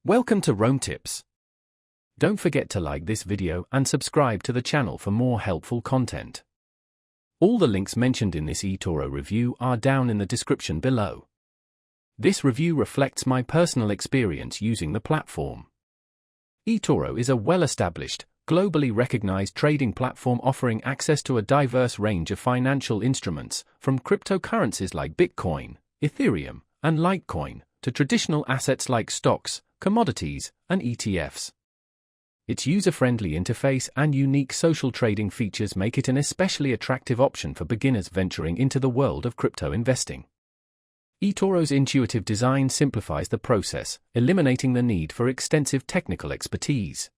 Welcome to Rome Tips. Don't forget to like this video and subscribe to the channel for more helpful content. All the links mentioned in this eToro review are down in the description below. This review reflects my personal experience using the platform. eToro is a well-established, globally recognized trading platform offering access to a diverse range of financial instruments, from cryptocurrencies like Bitcoin, Ethereum, and Litecoin, to traditional assets like stocks, commodities, and ETFs. Its user-friendly interface and unique social trading features make it an especially attractive option for beginners venturing into the world of crypto investing. eToro's intuitive design simplifies the process, eliminating the need for extensive technical expertise.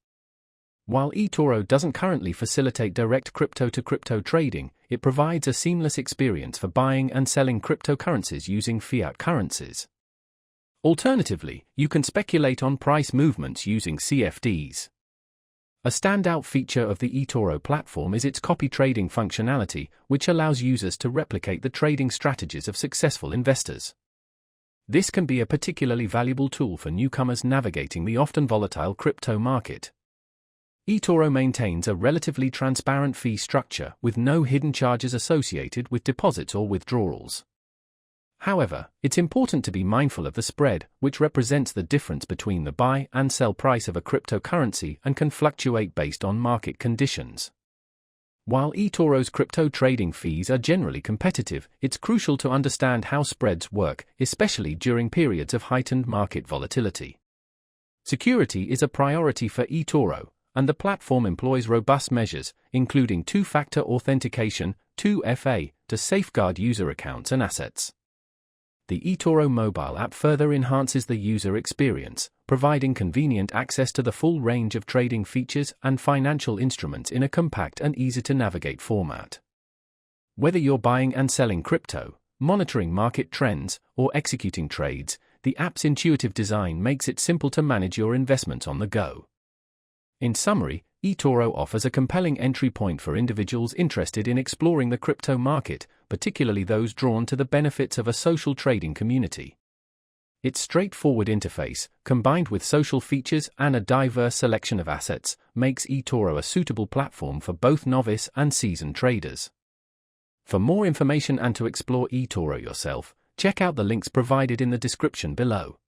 While eToro doesn't currently facilitate direct crypto-to-crypto trading, it provides a seamless experience for buying and selling cryptocurrencies using fiat currencies. Alternatively, you can speculate on price movements using CFDs. A standout feature of the eToro platform is its copy trading functionality, which allows users to replicate the trading strategies of successful investors. This can be a particularly valuable tool for newcomers navigating the often volatile crypto market. eToro maintains a relatively transparent fee structure with no hidden charges associated with deposits or withdrawals. However, it's important to be mindful of the spread, which represents the difference between the buy and sell price of a cryptocurrency and can fluctuate based on market conditions. While eToro's crypto trading fees are generally competitive, it's crucial to understand how spreads work, especially during periods of heightened market volatility. Security is a priority for eToro, and the platform employs robust measures, including two-factor authentication, 2FA, to safeguard user accounts and assets. The eToro mobile app further enhances the user experience, providing convenient access to the full range of trading features and financial instruments in a compact and easy-to-navigate format. Whether you're buying and selling crypto, monitoring market trends, or executing trades, the app's intuitive design makes it simple to manage your investments on the go. In summary, eToro offers a compelling entry point for individuals interested in exploring the crypto market, particularly those drawn to the benefits of a social trading community. Its straightforward interface, combined with social features and a diverse selection of assets, makes eToro a suitable platform for both novice and seasoned traders. For more information and to explore eToro yourself, check out the links provided in the description below.